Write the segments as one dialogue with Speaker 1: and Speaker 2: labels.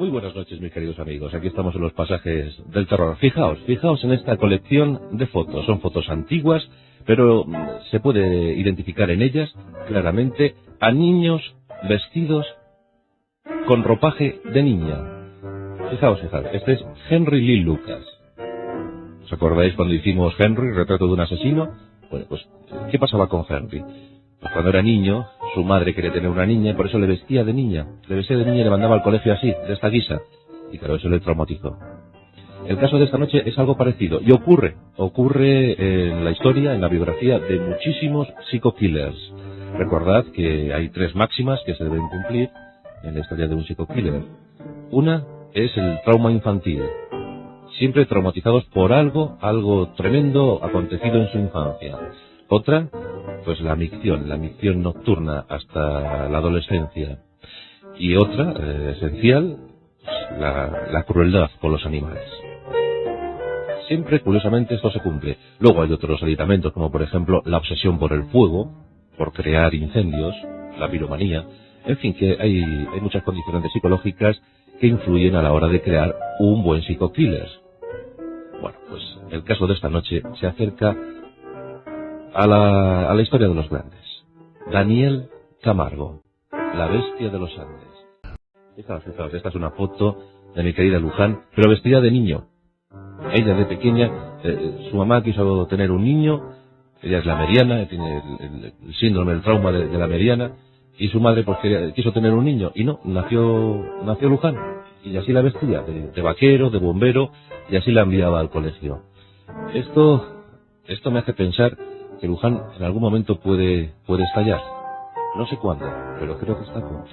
Speaker 1: Muy buenas noches, mis queridos amigos. Aquí estamos en los pasajes del terror. Fijaos en esta colección de fotos. Son fotos antiguas, pero se puede identificar en ellas claramente a niños vestidos con ropaje de niña. Fijaos. Este es Henry Lee Lucas. ¿Os acordáis cuando hicimos Henry, retrato de un asesino? Bueno, pues, ¿qué pasaba con Henry? Pues cuando era niño, su madre quería tener una niña y por eso le vestía de niña. Le vestía de niña y le mandaba al colegio así, de esta guisa. Y claro, eso le traumatizó. El caso de esta noche es algo parecido. Y ocurre en la historia, en la biografía de muchísimos psycho-killers. Recordad que hay 3 máximas que se deben cumplir en la historia de un psycho-killer. Una es el trauma infantil. Siempre traumatizados por algo tremendo acontecido en su infancia. Otra, pues la micción nocturna hasta la adolescencia. Y otra, esencial, la crueldad con los animales. Siempre, curiosamente, esto se cumple. Luego hay otros aditamentos, como por ejemplo la obsesión por el fuego, por crear incendios, la piromanía. En fin, que hay muchas condicionantes psicológicas que influyen a la hora de crear un buen psycho-killer. Bueno, pues el caso de esta noche se acerca a la historia de los grandes. Daniel Camargo, la bestia de los Andes. Fijaos, esta es una foto de mi querida Luján, pero vestida de niño. Ella de pequeña, su mamá quiso tener un niño, ella es la mediana, tiene el síndrome, el trauma de la mediana, y su madre pues quiso tener un niño, y no, nació Luján, y así la vestía, de vaquero, de bombero, y así la enviaba al colegio. Esto me hace pensar que Luján en algún momento puede estallar. No sé cuándo, pero creo que está a punto.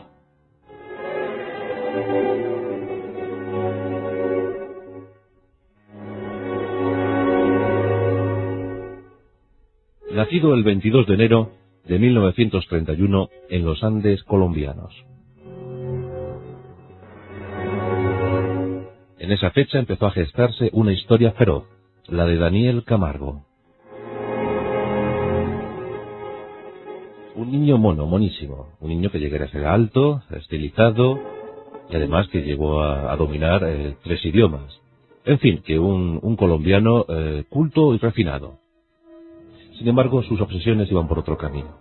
Speaker 1: Nacido el 22 de enero de 1931 en los Andes colombianos. En esa fecha empezó a gestarse una historia feroz, la de Daniel Camargo. Un niño monísimo, un niño que llegara a ser alto, estilizado, y además que llegó a dominar 3 idiomas. En fin, que un colombiano culto y refinado. Sin embargo, sus obsesiones iban por otro camino.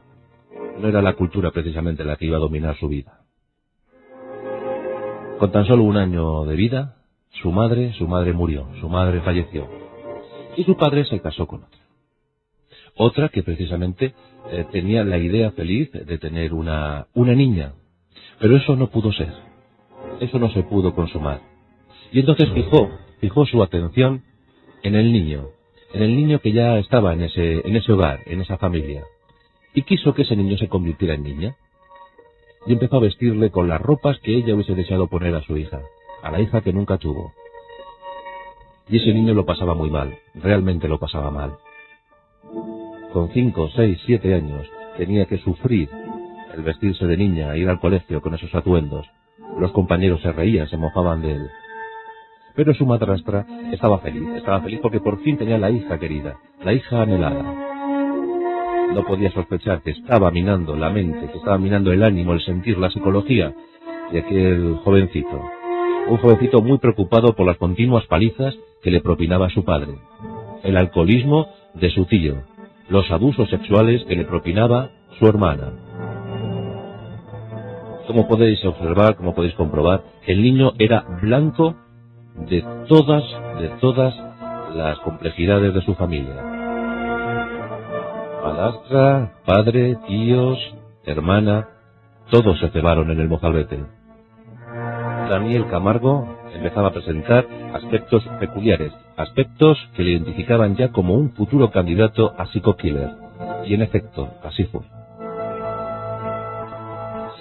Speaker 1: No era la cultura precisamente la que iba a dominar su vida. Con tan solo 1 año de vida, su madre murió, su madre falleció. Y su padre se casó con otra. Otra que precisamente tenía la idea feliz de tener una niña. Pero eso no pudo ser. Eso no se pudo consumar. Y entonces fijó su atención en el niño que ya estaba en ese hogar, en esa familia. Y quiso que ese niño se convirtiera en niña. Y empezó a vestirle con las ropas que ella hubiese deseado poner a su hija, a la hija que nunca tuvo. Y ese niño lo pasaba muy mal, realmente lo pasaba mal. Con 5, 6, 7 años tenía que sufrir el vestirse de niña, ir al colegio con esos atuendos. Los compañeros se reían, se mofaban de él. Pero su madrastra estaba feliz porque por fin tenía la hija querida, la hija anhelada. No podía sospechar que estaba minando la mente, que estaba minando el ánimo, el sentir, la psicología de aquel jovencito. Un jovencito muy preocupado por las continuas palizas que le propinaba su padre, el alcoholismo de su tío, los abusos sexuales que le propinaba su hermana. Como podéis observar, como podéis comprobar, el niño era blanco de todas las complejidades de su familia. Madrastra, padre, tíos, hermana, todos se cebaron en el mozalbete. Daniel Camargo empezaba a presentar aspectos peculiares, aspectos que le identificaban ya como un futuro candidato a psycho-killer. Y en efecto, así fue.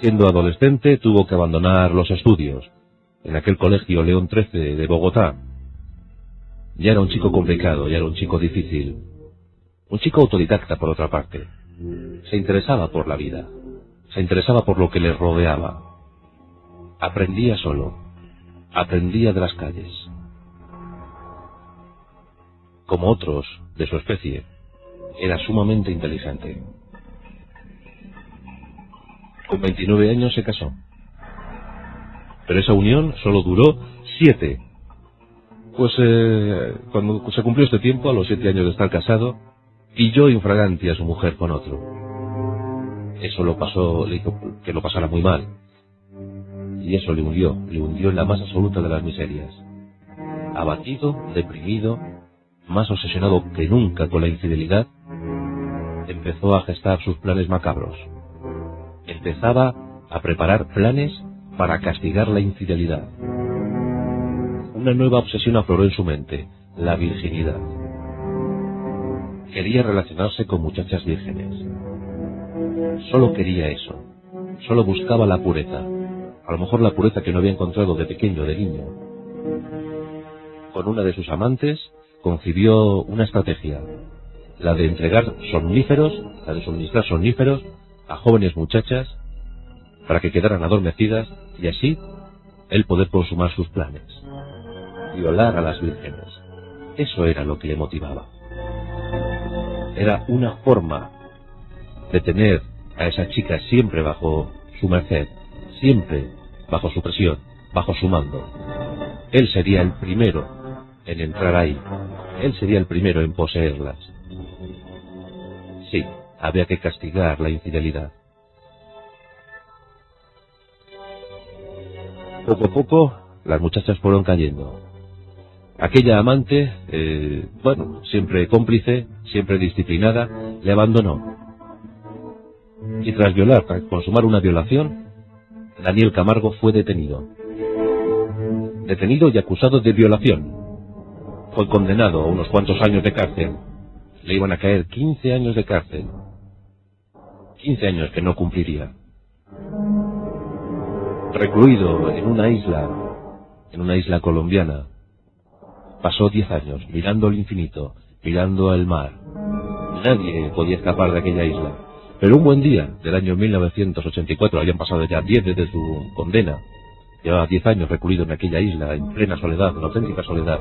Speaker 1: Siendo adolescente tuvo que abandonar los estudios en aquel colegio León XIII de Bogotá. Ya era un chico complicado, ya era un chico difícil. Un chico autodidacta, por otra parte. Se interesaba por la vida, se interesaba por lo que le rodeaba. Aprendía solo, aprendía de las calles. Como otros de su especie, era sumamente inteligente. Con 29 años se casó. Pero esa unión solo duró 7. Pues cuando se cumplió este tiempo, a los 7 años de estar casado, pilló infraganti a su mujer con otro. Eso le hizo que lo pasara muy mal. Y eso le hundió en la más absoluta de las miserias. Abatido, deprimido, más obsesionado que nunca con la infidelidad, empezó a gestar sus planes macabros. Empezaba a preparar planes para castigar la infidelidad. Una nueva obsesión afloró en su mente, la virginidad. Quería relacionarse con muchachas vírgenes. Solo quería eso. Solo buscaba la pureza. A lo mejor la pureza que no había encontrado de pequeño, de niño. Con una de sus amantes concibió una estrategia, la de entregar somníferos, la de suministrar somníferos a jóvenes muchachas para que quedaran adormecidas y así él poder consumar sus planes, violar a las vírgenes. Eso era lo que le motivaba. Era una forma de tener a esa chica siempre bajo su merced, siempre bajo su presión, bajo su mando. Él sería el primero en entrar ahí. Él sería el primero en poseerlas. Sí, había que castigar la infidelidad. Poco a poco, las muchachas fueron cayendo. Aquella amante, siempre cómplice, siempre disciplinada, le abandonó. Y tras consumar una violación, Daniel Camargo fue detenido. Detenido y acusado de violación. Fue condenado a unos cuantos años de cárcel. Le iban a caer 15 años de cárcel. 15 años que no cumpliría. Recluido en una isla colombiana. Pasó 10 años mirando el infinito, mirando al mar. Nadie podía escapar de aquella isla. Pero un buen día del año 1984, habían pasado ya 10 desde su condena. Llevaba 10 años recluido en aquella isla, en plena soledad, en auténtica soledad.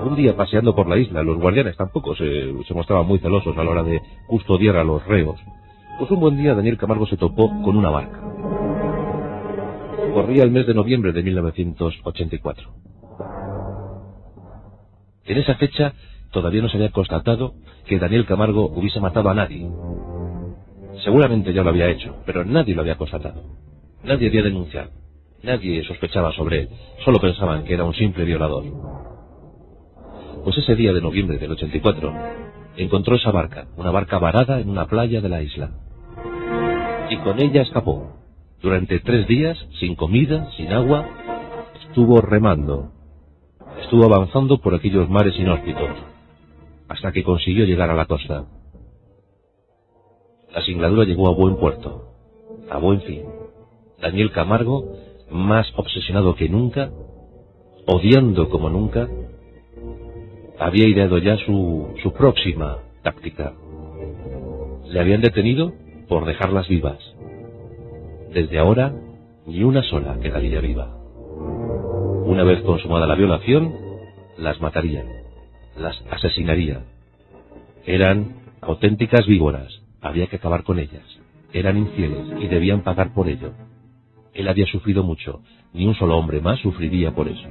Speaker 1: Un día paseando por la isla, los guardianes tampoco se mostraban muy celosos a la hora de custodiar a los reos. Pues un buen día Daniel Camargo se topó con una barca. Corría el mes de noviembre de 1984. En esa fecha todavía no se había constatado que Daniel Camargo hubiese matado a nadie. Seguramente ya lo había hecho, pero nadie lo había constatado. Nadie había denunciado. Nadie sospechaba sobre él. Solo pensaban que era un simple violador. Pues ese día de noviembre del 84 encontró esa barca, una barca varada en una playa de la isla. Y con ella escapó. Durante 3 días, sin comida, sin agua, estuvo remando. Estuvo avanzando por aquellos mares inhóspitos, hasta que consiguió llegar a la costa. La singladura llegó a buen puerto, a buen fin. Daniel Camargo, más obsesionado que nunca, odiando como nunca, había ideado ya su próxima táctica. Le habían detenido por dejarlas vivas. Desde ahora, ni una sola quedaría viva. Una vez consumada la violación, las mataría, las asesinaría. Eran auténticas víboras, había que acabar con ellas. Eran infieles y debían pagar por ello. Él había sufrido mucho, ni un solo hombre más sufriría por eso.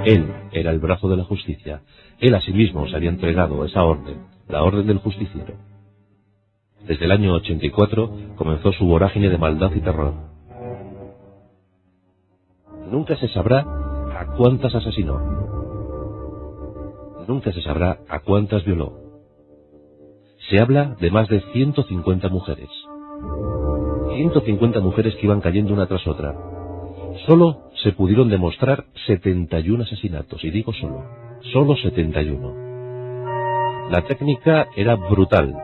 Speaker 1: Él era el brazo de la justicia. Él a sí mismo se había entregado esa orden, la orden del justiciero. Desde el año 84 comenzó su vorágine de maldad y terror. Nunca se sabrá a cuántas asesinó. Nunca se sabrá a cuántas violó. Se habla de más de 150 mujeres. 150 mujeres que iban cayendo una tras otra. Solo se pudieron demostrar 71 asesinatos, y digo solo 71. La técnica era brutal.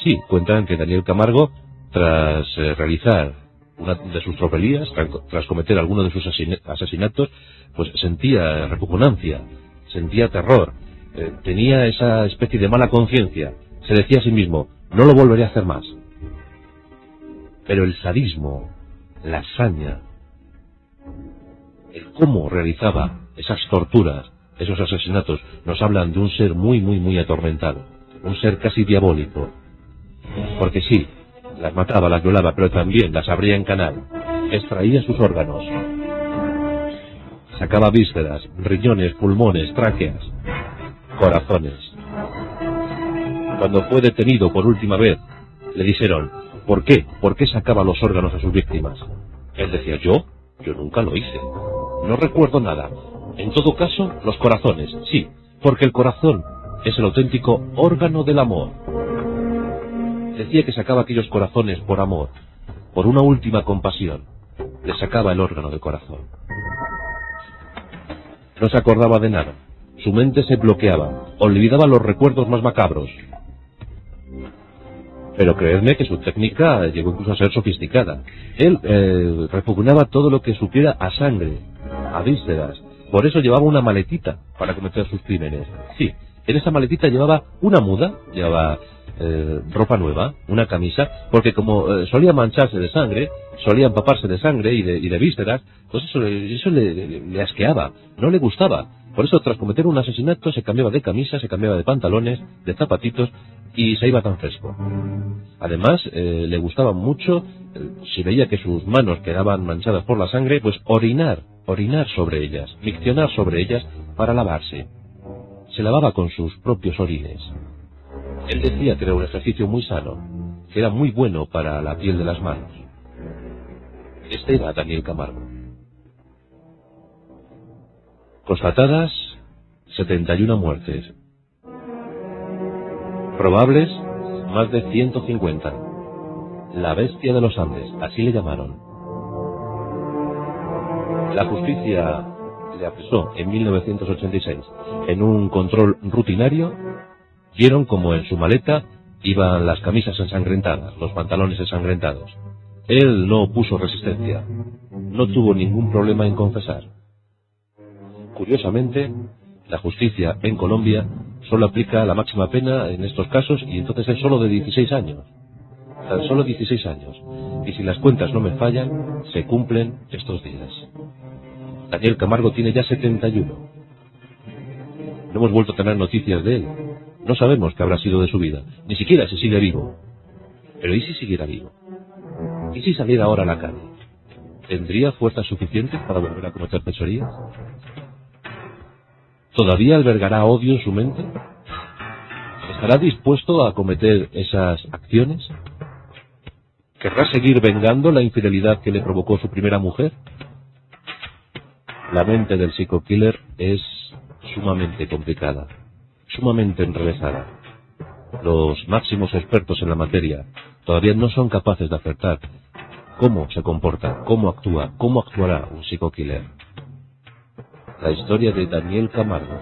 Speaker 1: Sí, cuentan que Daniel Camargo, tras realizar una de sus tropelías, tras cometer alguno de sus asesinatos, pues sentía repugnancia, sentía terror, tenía esa especie de mala conciencia. Se decía a sí mismo, no lo volveré a hacer más. Pero el sadismo, la hazaña, el cómo realizaba esas torturas, esos asesinatos, nos hablan de un ser muy atormentado, un ser casi diabólico. Porque sí, las mataba, las violaba, pero también las abría en canal, extraía sus órganos, sacaba vísceras, riñones, pulmones, tráqueas, corazones. Cuando fue detenido por última vez, le dijeron, ¿por qué? ¿Por qué sacaba los órganos a sus víctimas? Él decía, yo nunca lo hice. No recuerdo nada. En todo caso, los corazones, sí, porque el corazón es el auténtico órgano del amor. Decía que sacaba aquellos corazones por amor, por una última compasión. Le sacaba el órgano del corazón. No se acordaba de nada. Su mente se bloqueaba, olvidaba los recuerdos más macabros. Pero creedme que su técnica llegó incluso a ser sofisticada. Él repugnaba todo lo que supiera a sangre, a vísceras. Por eso llevaba una maletita para cometer sus crímenes. Sí, en esa maletita llevaba una muda, llevaba ropa nueva, una camisa, porque como solía mancharse de sangre, solía empaparse de sangre y de vísceras, pues eso le asqueaba, no le gustaba. Por eso, tras cometer un asesinato, se cambiaba de camisa, se cambiaba de pantalones, de zapatitos, y se iba tan fresco. Además, le gustaba mucho, si veía que sus manos quedaban manchadas por la sangre, pues orinar sobre ellas, miccionar sobre ellas para lavarse. Se lavaba con sus propios orines. Él decía que era un ejercicio muy sano, que era muy bueno para la piel de las manos. Este era Daniel Camargo. Constatadas 71 muertes. Probables más de 150. La bestia de los Andes, así le llamaron. La justicia le apresó en 1986 en un control rutinario. Vieron como en su maleta iban las camisas ensangrentadas, los pantalones ensangrentados. Él no opuso resistencia, no tuvo ningún problema en confesar. Curiosamente, la justicia en Colombia solo aplica la máxima pena en estos casos y entonces es solo de 16 años. Tan solo 16 años. Y si las cuentas no me fallan, se cumplen estos días. Daniel Camargo tiene ya 71. No hemos vuelto a tener noticias de él. No sabemos qué habrá sido de su vida, ni siquiera si sigue vivo. Pero ¿y si siguiera vivo? ¿Y si saliera ahora a la calle? ¿Tendría fuerzas suficientes para volver a cometer fechorías? ¿Todavía albergará odio en su mente? ¿Estará dispuesto a cometer esas acciones? ¿Querrá seguir vengando la infidelidad que le provocó su primera mujer? La mente del psico-killer es sumamente complicada, sumamente enrevesada. Los máximos expertos en la materia todavía no son capaces de acertar cómo se comporta, cómo actúa, cómo actuará un psico-killer. La historia de Daniel Camargo.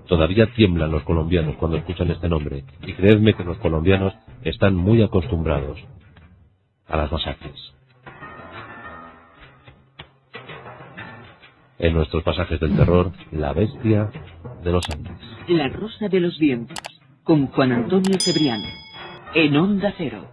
Speaker 1: Todavía tiemblan los colombianos cuando escuchan este nombre, y creedme que los colombianos están muy acostumbrados a las masacres. En nuestros pasajes del terror, la bestia de los Andes.
Speaker 2: La Rosa de los Vientos, con Juan Antonio Cebrián, en Onda Cero.